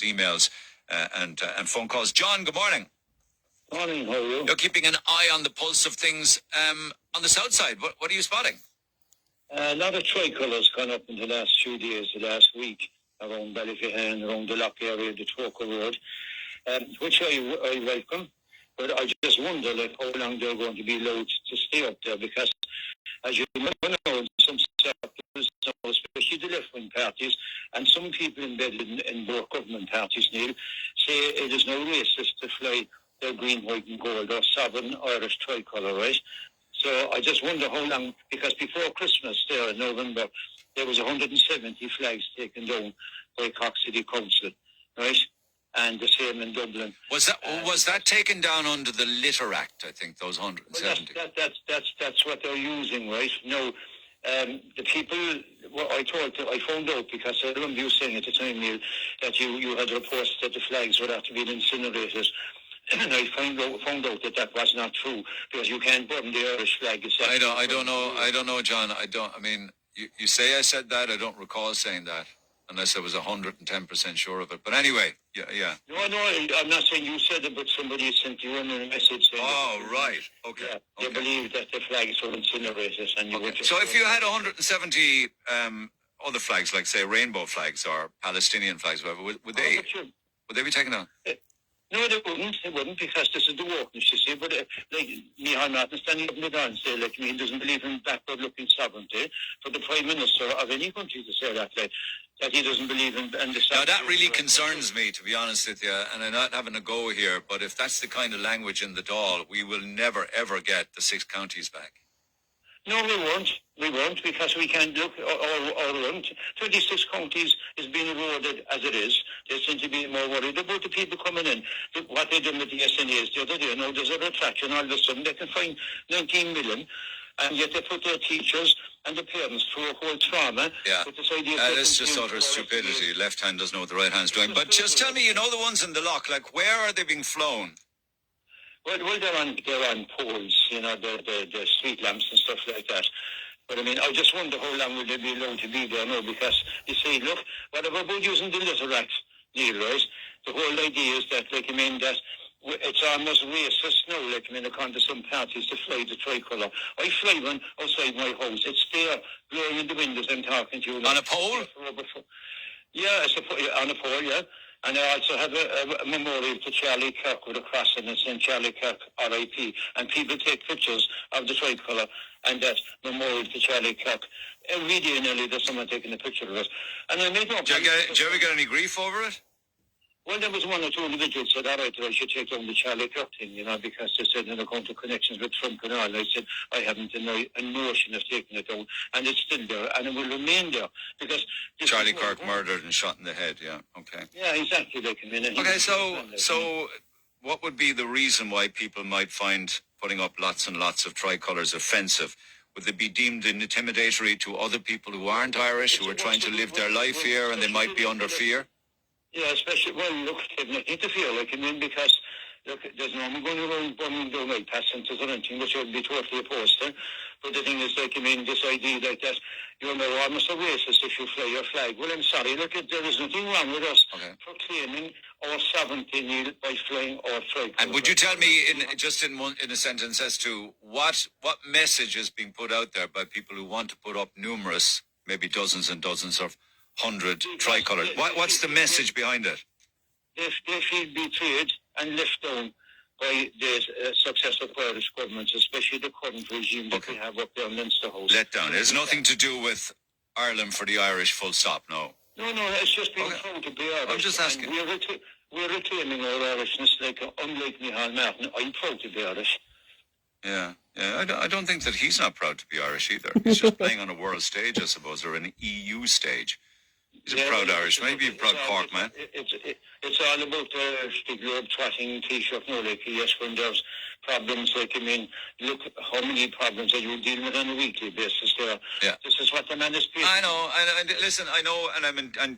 emails and phone calls. John, good morning. Morning, how are you? You're keeping an eye on the pulse of things on the south side. What are you spotting? A lot of tricolours gone up in the last few days, the last week, around Ballyfahan, around the Lock area, the Troker Road, which I welcome. But I just wonder how long they're going to be allowed to stay up there, because as you know, in some circles, especially the left-wing parties, and some people embedded in both government parties, Neil, say it is no racist to fly their green, white and gold or sovereign Irish tricolour, right? So I just wonder how long, because before Christmas there in November, there was 170 flags taken down by Cork City Council, right? And the same in Dublin. Was that taken down under the Litter Act, I think, those 170? Well, that's what they're using, right? No, the people, I found out, because I remember you saying at the time, Neil, that you had reports that the flags would have to be incinerated. And I found out that was not true, because you can't burn the Irish flag. I don't know, John. I mean, you say I said that. I don't recall saying that, unless I was 110% sure of it. But anyway, yeah. No, I'm not saying you said it, but somebody sent you in a message saying. Oh, right. Okay. Yeah, they believe that the flags were incinerated, and you would just. So if you had 170 other flags, like say rainbow flags or Palestinian flags, whatever, would they be taken down? No, they wouldn't, because this is the wokeness, you see. But like Micheál Martin standing up in the door and say, like, he doesn't believe in backward-looking sovereignty. For the Prime Minister of any country to say that, like, that he doesn't believe in the sovereignty. Now, that really concerns me, to be honest with you, and I'm not having a go here, but if that's the kind of language in the Dáil, we will never, ever get the 6 counties back. No, we won't. We won't, because we can't look all around. 26 counties is being eroded as it is. They seem to be more worried about the people coming in. What they did with the SNAs the other day, now there's a retraction. All of a sudden they can find 19 million, and yet they put their teachers and the parents through a whole trauma. Yeah, with this idea that's just utter stupidity. Left hand doesn't know what the right hand's doing. But just tell me, the ones in the Loch, like, where are they being flown? Well, they're on poles, the street lamps and stuff like that. But I mean, I just wonder how long will they be allowed to be there now, because you see, look, whatever about using the Litter Act, Neil, right? The whole idea is that, like, I mean, that it's almost racist now, like, I mean, according to some parties, to fly the tricolour. I fly one outside my house. It's there, blowing in the windows. I'm talking to you. On a pole? Yeah, on a pole, yeah. And I also have a memorial to Charlie Kirk with a cross, and it's in Charlie Kirk, R.I.P. And people take pictures of the tricolour and that memorial to Charlie Kirk. Every day nearly there's someone taking a picture of it. And I made no. Did you ever get any grief over it? Well, there was one or two individuals said, all right, I should take down the Charlie Kirk thing, because they said they're going to connections with Trump and all. I said, I haven't a notion of taking it down. And it's still there, and it will remain there. Because Charlie Kirk murdered and shot in the head, yeah, okay. Yeah, exactly. Okay, so what would be the reason why people might find putting up lots and lots of tricolours offensive? Would they be deemed intimidatory to other people who aren't Irish, who are trying to live their life here, and they might be under fear? Yeah, especially, well, look, they've nothing to fear, because, look, there's no one going around burning down iPads centres or anything, which I would be totally opposed to. But the thing is, this idea like that, you're almost a racist if you fly your flag. Well, I'm sorry, look, there is nothing wrong with us proclaiming our sovereignty by flying our flag. And would you tell me, in a sentence, as to what message is being put out there by people who want to put up numerous, maybe dozens and dozens of 100 tricolours? What's the message behind it? They feel betrayed and left down by the successive Irish governments, especially the current regime that we have up there in Leinster House. Let down. It has nothing to do with Ireland for the Irish, full stop, no. No, it's just being proud to be Irish. I'm just asking. We're retaining our Irishness, unlike Micheál Martin. I'm proud to be Irish. Yeah. I don't think that he's not proud to be Irish either. He's just playing on a world stage, I suppose, or an EU stage. He's a proud Irishman. Maybe a proud Cork man. It's all about the globe trotting Taoiseach, yes, when there's problems. Like, I mean, look how many problems are you dealing with on a weekly basis there. Yeah. This is what the man is paying. I know, and listen, I know, and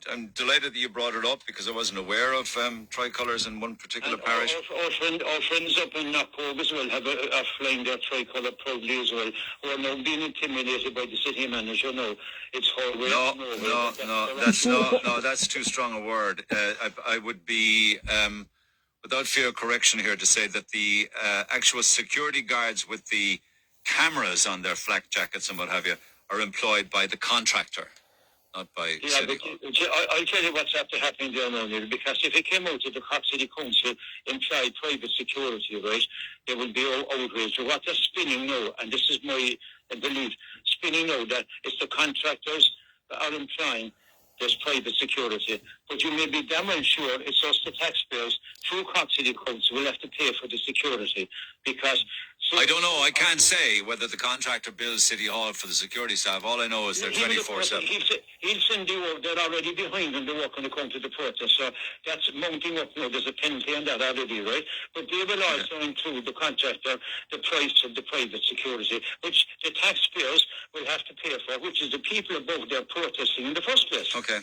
I'm delighted that you brought it up because I wasn't aware of tricolours in one particular parish. Our friends up in Knockpog as well are flying their tricolour proudly as well, who are now being intimidated by the city manager. No, it's horrible. No, that's too strong a word. I would be, without fear of correction here, to say that the actual security guards with the cameras on their flak jackets and what have you are employed by the contractor, not by City Hall. I'll tell you what's after happening there now, Neil, because if it came out that the Cork City Council employed private security, right, there will be outrage. What they're spinning now, and this is my belief, spinning now that it's the contractors that are implying there's private security. But you may be damn well sure it's us, the taxpayers, through Cork City Council, will have to pay for the security. Because... I don't know. I can't say whether the contractor bills City Hall for the security staff. All I know is they're 24/7. He'll send the work. They're already behind them. They're working according to the protest. So that's mounting up now. There's a penalty on that already, right? But they will also include the contractor, the price of the private security, which the taxpayers will have to pay for, which is the people above there protesting in the first place. Okay.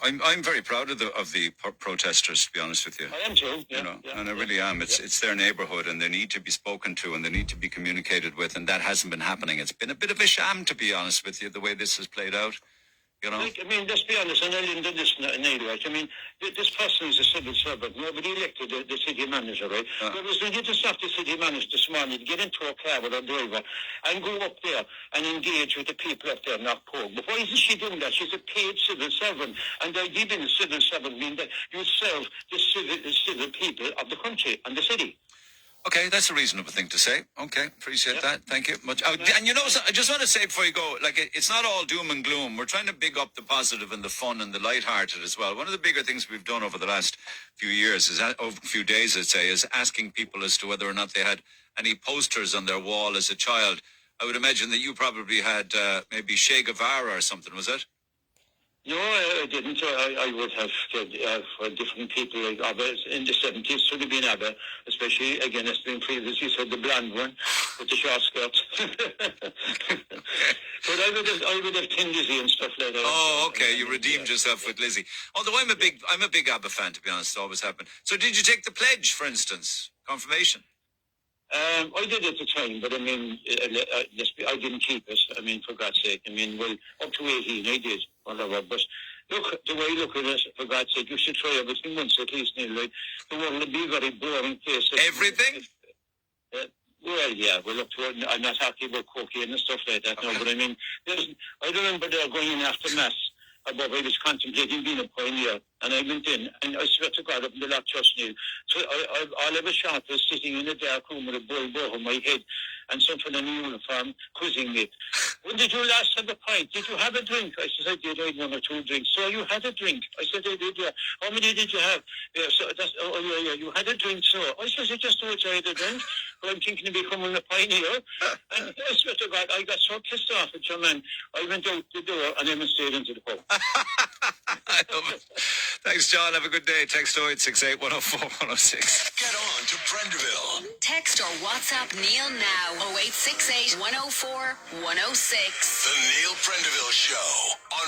I'm very proud of the protesters, to be honest with you. I am too. Yeah, and I really am. It's their neighbourhood, and they need to be spoken to, and they need to be communicated with, and that hasn't been happening. It's been a bit of a sham, to be honest with you, the way this has played out. You know? I mean, let's be honest, and I'll end this, Neil, right? I mean, this person is a civil servant. Nobody elected the city manager, right? There was the stop the city manager this morning to get into a car with a driver and go up there and engage with the people up there in Knockpog. But why isn't she doing that? She's a paid civil servant. And the idea being a civil servant means that you serve the civil people of the country and the city. Okay, that's a reasonable thing to say. Okay, appreciate that. Thank you much. And you know, I just want to say before you go, like, it's not all doom and gloom. We're trying to big up the positive and the fun and the lighthearted as well. One of the bigger things we've done over the last few years over a few days, I'd say, is asking people as to whether or not they had any posters on their wall as a child. I would imagine that you probably had maybe Che Guevara or something, was it? No, I didn't. I would have for different people like ABBA in the 70s, should have been ABBA, especially, again, as been previously said, the blonde one with the short skirt. But I would have Tin Lizzy and stuff like that. Oh, okay, you redeemed yourself with Lizzie. Although I'm a big ABBA fan, to be honest, it always happened. So did you take the pledge, for instance? Confirmation? I did at the time, but I mean, I didn't keep it. I mean, for God's sake. I mean, well, up to 18, I did, whatever. But look, the way I look at it, for God's sake, you should try everything once at least, Neil. Like, the world will be a very boring place. Everything? Well, yeah, well, look, I'm not talking about cocaine and stuff like that, no, but I mean, I remember they're going in after Mass. I was contemplating being a pioneer, and I went in, and I swear to God, up in the Loch Church, Neil. So all I was shot was sitting in a dark room with a bulb over my head, and someone in a uniform quizzing me. When did you last have a pint? Did you have a drink? I said, I did. I had 1 or 2 drinks. So you had a drink? I said, I did, yeah. How many did you have? Yeah, so that's, yeah, you had a drink, so. I said, I just know I had a drink, but I'm thinking of becoming a pioneer. And I swear to God, I got so pissed off at your man. I went out the door and then stayed into the pub. I love it. Thanks, John. Have a good day. Text 0868 104 106. Get on to Prendeville. Text or WhatsApp Neil now. 0868 104 106. The Neil Prendeville Show on